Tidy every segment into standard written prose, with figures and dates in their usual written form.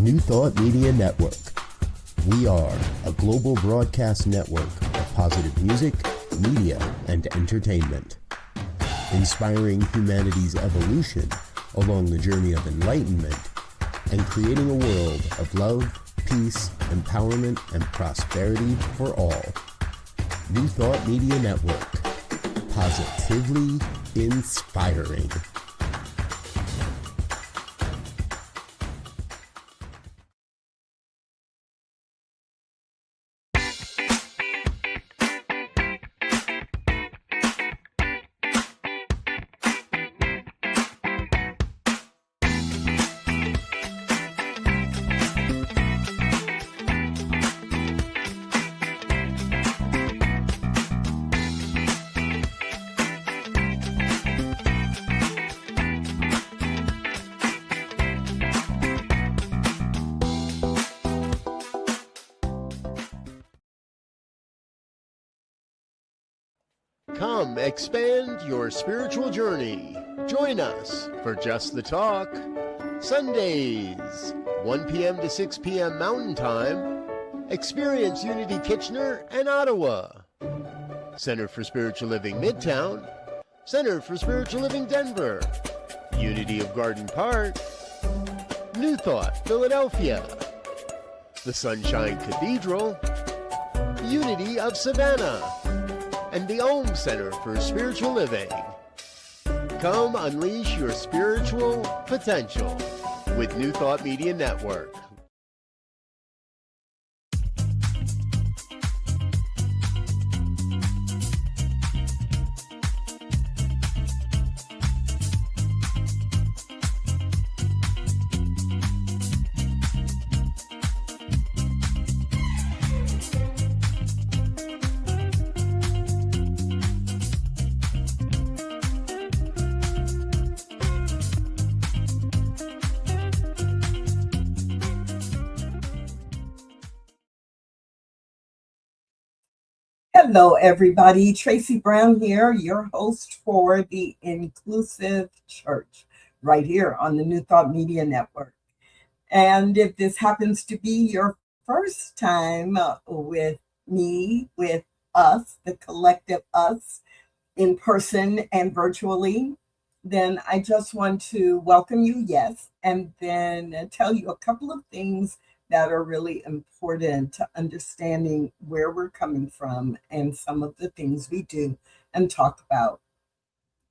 New Thought Media Network. We are a global broadcast network of positive music, media, and entertainment, inspiring humanity's evolution along the journey of enlightenment and creating a world of love, peace, empowerment, and prosperity for all. New Thought Media Network. Positively inspiring. Come expand your spiritual journey. Join us for Just the Talk. Sundays, 1 p.m. to 6 p.m. Mountain Time. Experience Unity Kitchener and Ottawa. Center for Spiritual Living Midtown. Center for Spiritual Living Denver. Unity of Garden Park. New Thought Philadelphia. The Sunshine Cathedral. Unity of Savannah. And the Om Center for Spiritual Living. Come unleash your spiritual potential with New Thought Media Network. Hello, everybody. Tracy Brown here, your host for the Inclusive Church, right here on the New Thought Media Network. And if this happens to be your first time with me, with us, the collective us, in person and virtually, then I just want to welcome you, yes, and then tell you a couple of things that are really important to understanding where we're coming from and some of the things we do and talk about.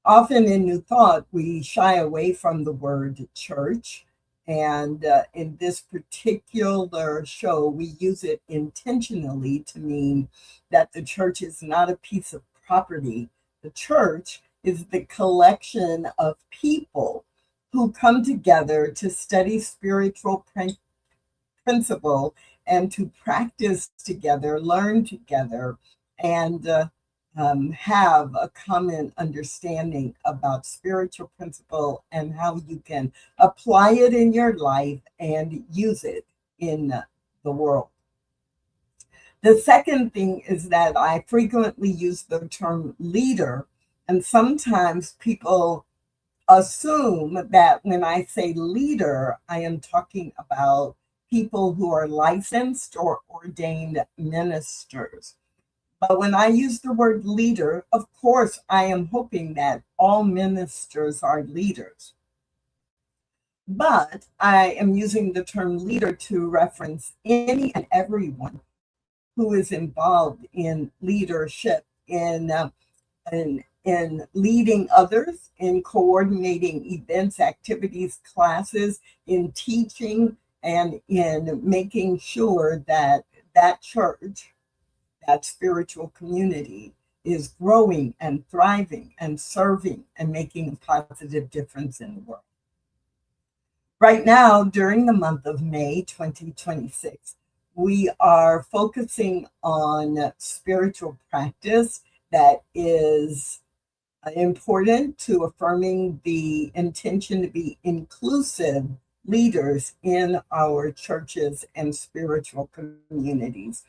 Often in New Thought, we shy away from the word church. And in this particular show, we use it intentionally to mean that the church is not a piece of property. The church is the collection of people who come together to study spiritual principle and to practice together, learn together, and have a common understanding about spiritual principle and how you can apply it in your life and use it in the world. The second thing is that I frequently use the term leader, and sometimes people assume that when I say leader, I am talking about people who are licensed or ordained ministers. But when I use the word leader, of course, I am hoping that all ministers are leaders. But I am using the term leader to reference any and everyone who is involved in leadership, in leading others, in coordinating events, activities, classes, in teaching, and in making sure that that church, that spiritual community, is growing and thriving and serving and making a positive difference in the world. Right now, during the month of May 2026, we are focusing on spiritual practice that is important to affirming the intention to be inclusive leaders in our churches and spiritual communities.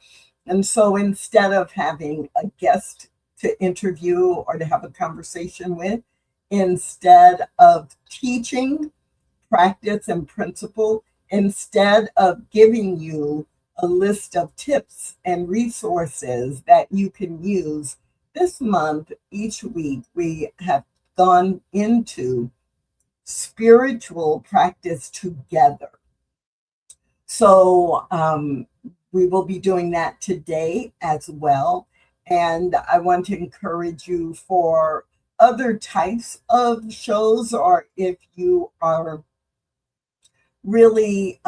And so instead of having a guest to interview or to have a conversation with, instead of teaching practice and principle instead of giving you a list of tips and resources that you can use this month, each week, we have gone into spiritual practice together. So we will be doing that today as well. And I want to encourage you for other types of shows, or if you are really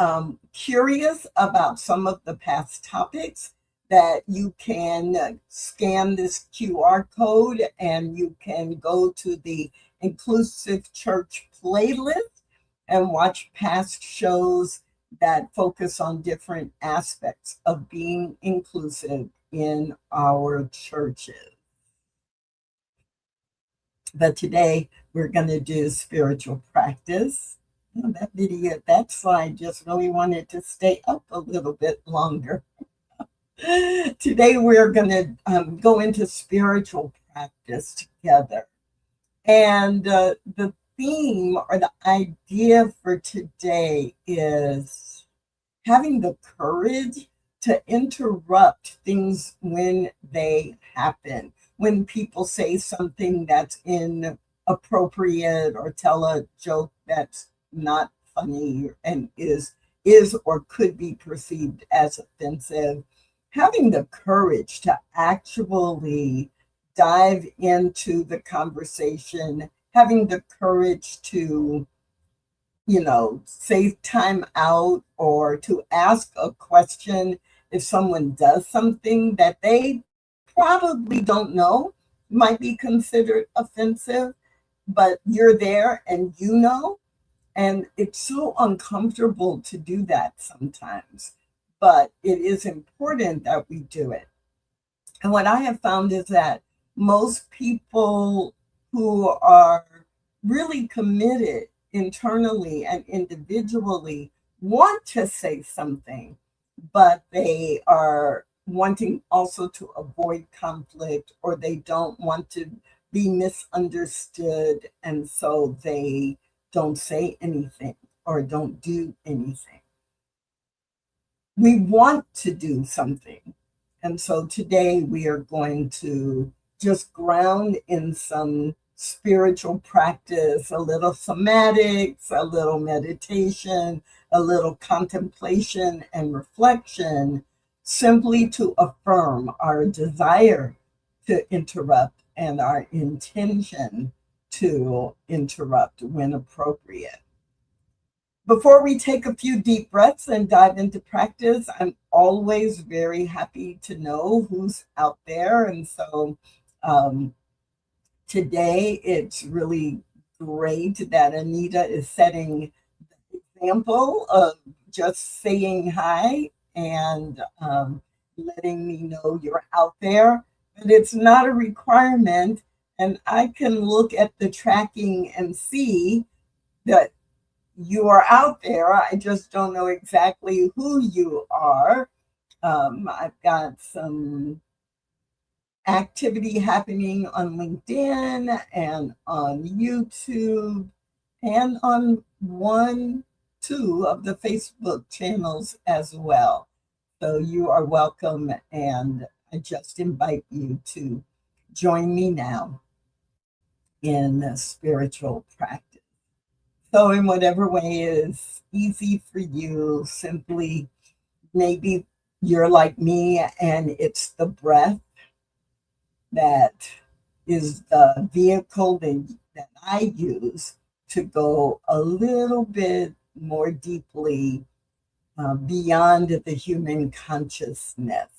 curious about some of the past topics, that you can scan this QR code and you can go to the Inclusive Church playlist and watch past shows that focus on different aspects of being inclusive in our churches. But today we're going to do spiritual practice. That video, that slide just really wanted to stay up a little bit longer. Today we're going to go into spiritual practice together. And the theme or the idea for today is having the courage to interrupt things when they happen, when people say something that's inappropriate or tell a joke that's not funny and is or could be perceived as offensive. Having the courage to actually dive into the conversation, having the courage to, say time out, or to ask a question if someone does something that they probably don't know, might be considered offensive, but you're there and you know, and it's so uncomfortable to do that sometimes, but it is important that we do it. And what I have found is that most people who are really committed internally and individually want to say something, but they are wanting also to avoid conflict, or they don't want to be misunderstood, and so they don't say anything or don't do anything. We want to do something. And so today we are going to just ground in some spiritual practice, a little somatics, a little meditation, a little contemplation and reflection, simply to affirm our desire to interrupt and our intention to interrupt when appropriate. Before we take a few deep breaths and dive into practice, I'm always very happy to know who's out there. And so today it's really great that Anita is setting the example of just saying hi and letting me know you're out there. But it's not a requirement. And I can look at the tracking and see that you are out there. I just don't know exactly who you are. I've got some activity happening on LinkedIn and on YouTube and on two of the Facebook channels as well. So you are welcome, and I just invite you to join me now in spiritual practice. So in whatever way is easy for you, simply, maybe you're like me and it's the breath that is the vehicle that I use to go a little bit more deeply beyond the human consciousness,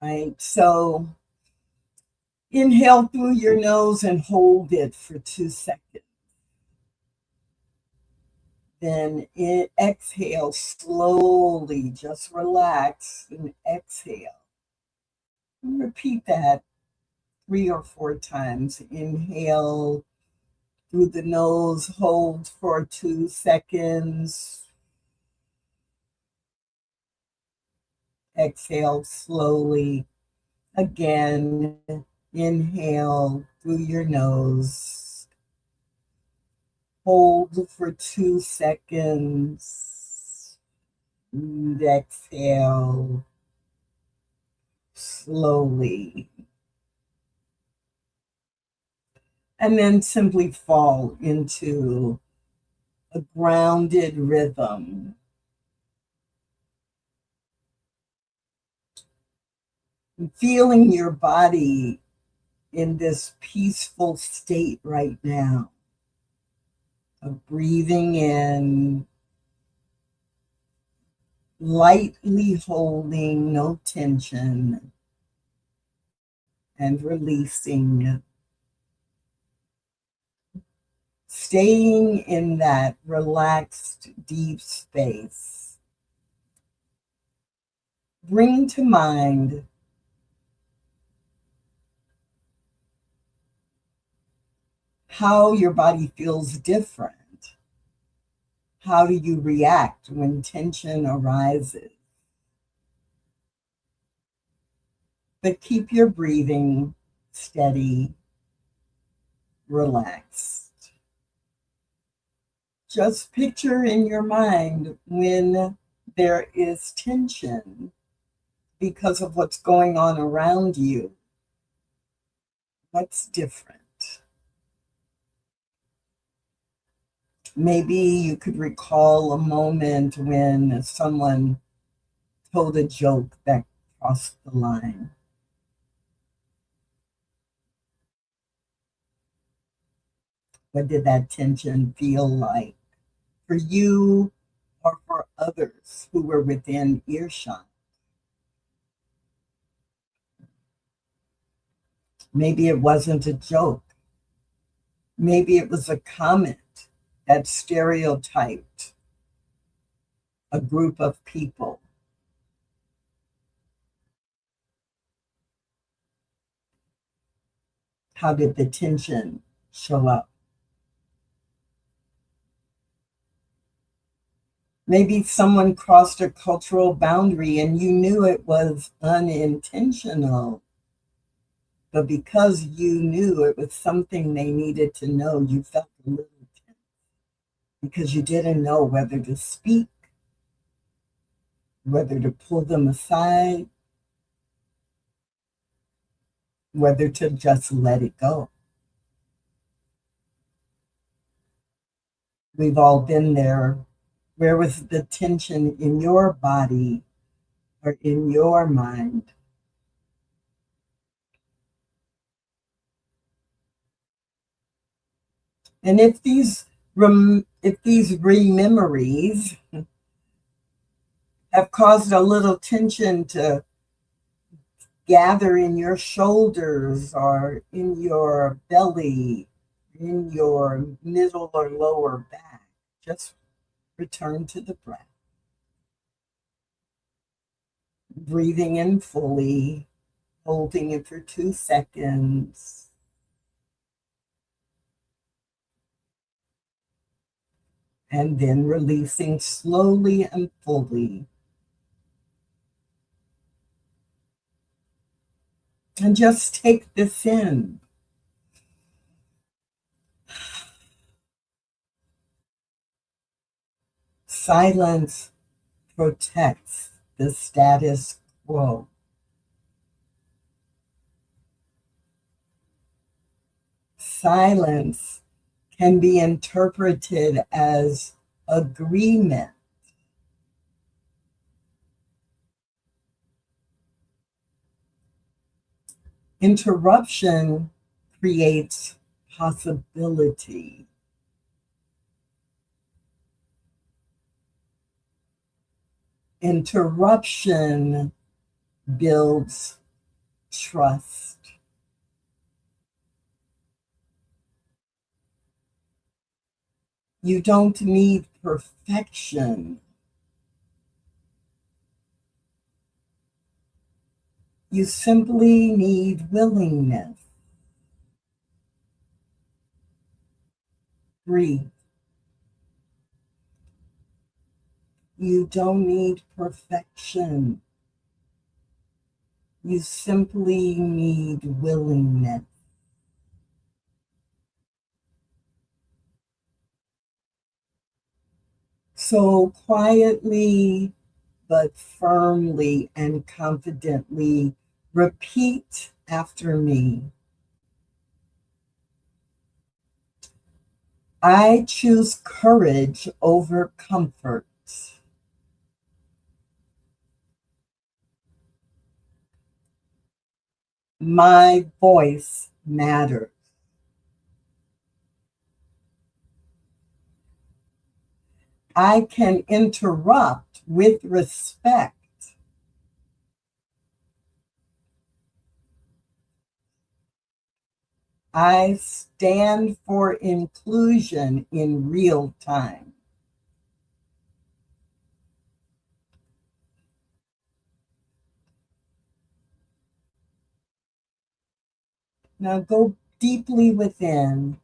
right? So inhale through your nose and hold it for 2 seconds. Then exhale slowly, just relax and exhale. And repeat that 3 or 4 times. Inhale through the nose, hold for 2 seconds. Exhale slowly. Again, inhale through your nose. Hold for 2 seconds. And exhale slowly. And then simply fall into a grounded rhythm. Feeling your body in this peaceful state right now of breathing in, lightly holding, no tension, and releasing. Staying in that relaxed, deep space. Bring to mind how your body feels different. How do you react when tension arises? But keep your breathing steady, relaxed. Just picture in your mind when there is tension because of what's going on around you. What's different? Maybe you could recall a moment when someone told a joke that crossed the line. What did that tension feel like for you or for others who were within earshot? Maybe it wasn't a joke. Maybe it was a comment that stereotyped a group of people. How did the tension show up? Maybe someone crossed a cultural boundary and you knew it was unintentional, but because you knew it was something they needed to know, you felt a little tense because you didn't know whether to speak, whether to pull them aside, whether to just let it go. We've all been there. Where was the tension in your body or in your mind? And if these re-memories have caused a little tension to gather in your shoulders or in your belly, in your middle or lower back, just return to the breath. Breathing in fully, holding it for 2 seconds. And then releasing slowly and fully. And just take this in. Silence protects the status quo. Silence can be interpreted as agreement. Interruption creates possibility. Interruption builds trust. You don't need perfection. You simply need willingness. Breathe. You don't need perfection. You simply need willingness. So quietly but firmly and confidently repeat after me. I choose courage over comfort. My voice matters. I can interrupt with respect. I stand for inclusion in real time. Now go deeply within.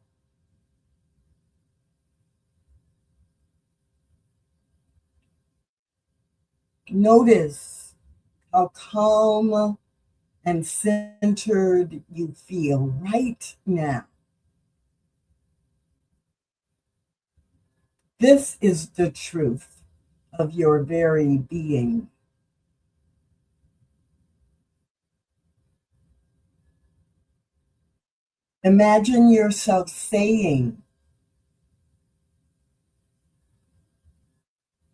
Notice how calm and centered you feel right now. This is the truth of your very being. Imagine yourself saying,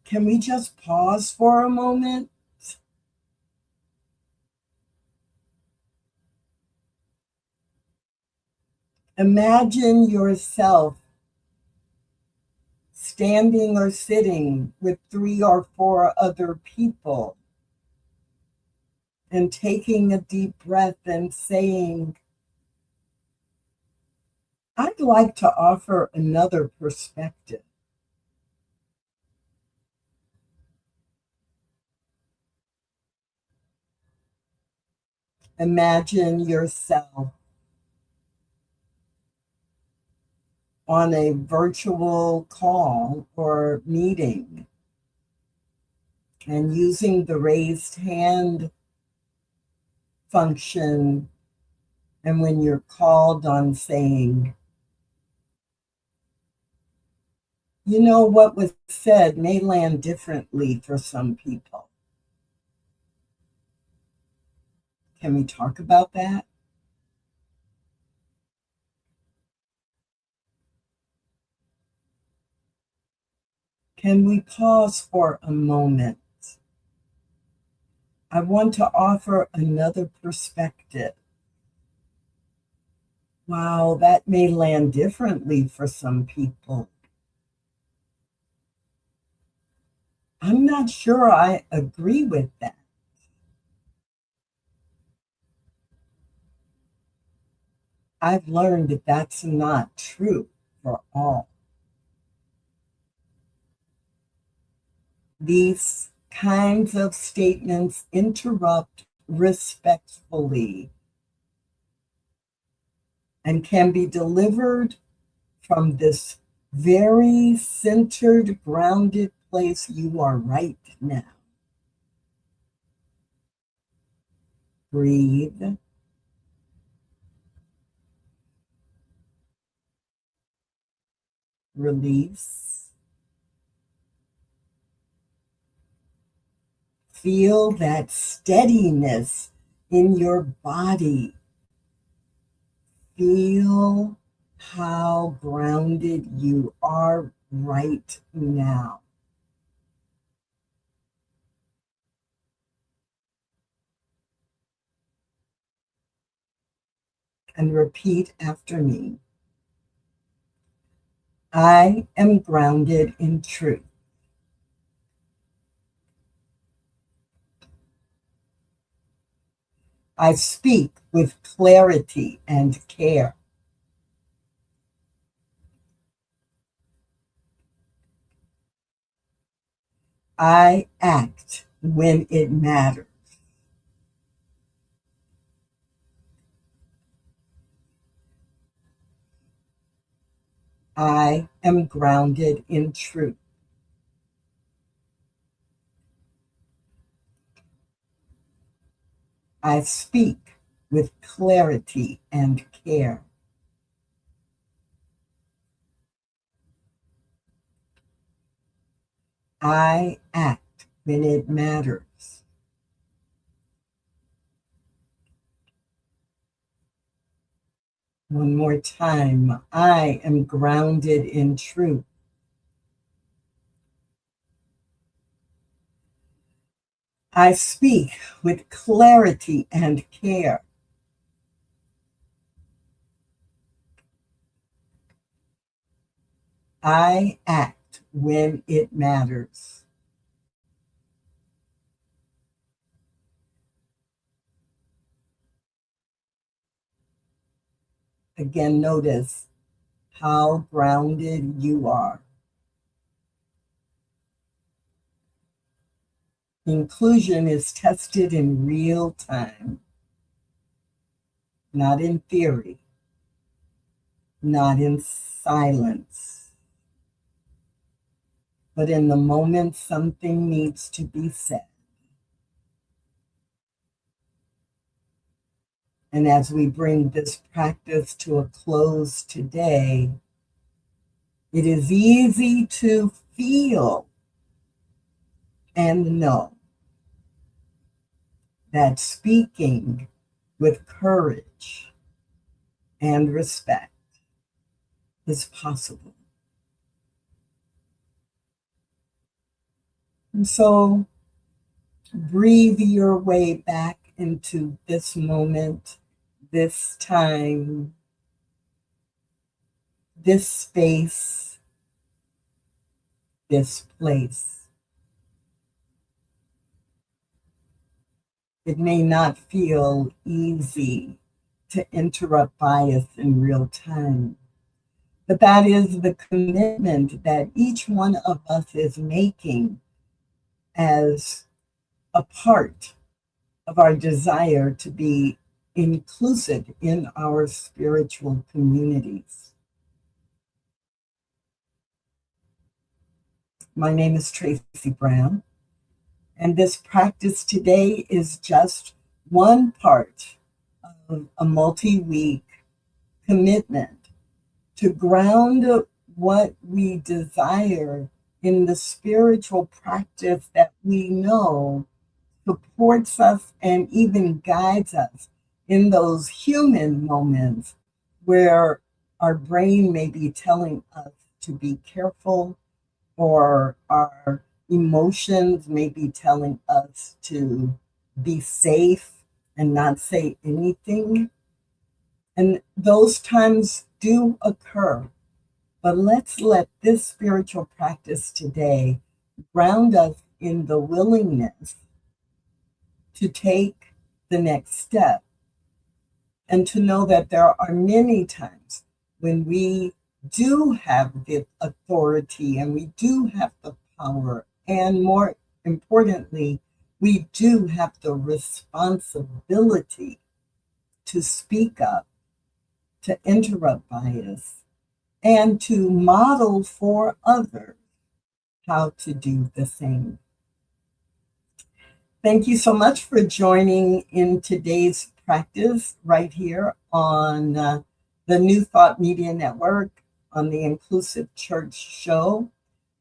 can we just pause for a moment? Imagine yourself standing or sitting with 3 or 4 other people and taking a deep breath and saying, I'd like to offer another perspective. Imagine yourself on a virtual call or meeting and using the raised hand function. And when you're called on, saying, you know, what was said may land differently for some people. Can we talk about that? Can we pause for a moment? I want to offer another perspective. Wow, that may land differently for some people. I'm not sure I agree with that. I've learned that that's not true for all. These kinds of statements interrupt respectfully and can be delivered from this very centered, grounded place you are right now. Breathe. Release. Feel that steadiness in your body. Feel how grounded you are right now. And repeat after me. I am grounded in truth. I speak with clarity and care. I act when it matters. I am grounded in truth. I speak with clarity and care. I act when it matters. One more time. I am grounded in truth. I speak with clarity and care. I act when it matters. Again, notice how grounded you are. Inclusion is tested in real time, not in theory, not in silence, but in the moment something needs to be said. And as we bring this practice to a close today, it is easy to feel and know that speaking with courage and respect is possible. And so breathe your way back into this moment, this time, this space, this place. It may not feel easy to interrupt bias in real time, but that is the commitment that each one of us is making as a part of our desire to be inclusive in our spiritual communities. My name is Tracy Brown, and this practice today is just one part of a multi-week commitment to ground what we desire in the spiritual practice that we know supports us and even guides us in those human moments where our brain may be telling us to be careful, or our emotions may be telling us to be safe and not say anything. And those times do occur. But let's let this spiritual practice today ground us in the willingness to take the next step and to know that there are many times when we do have the authority and we do have the power, and more importantly, we do have the responsibility to speak up, to interrupt bias, and to model for others how to do the same. Thank you so much for joining in today's practice right here on the New Thought Media Network on the Inclusive Church Show.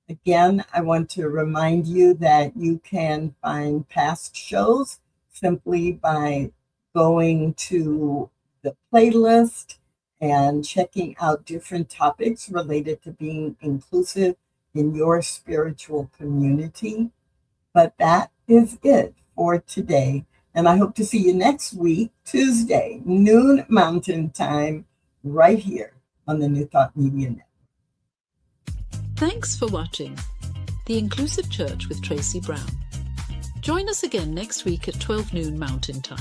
Again, I want to remind you that you can find past shows simply by going to the playlist and checking out different topics related to being inclusive in your spiritual community. But that is it for today. And I hope to see you next week, Tuesday, noon Mountain Time, right here on the New Thought Media Network. Thanks for watching The Inclusive Church with Tracy Brown. Join us again next week at 12 noon Mountain Time.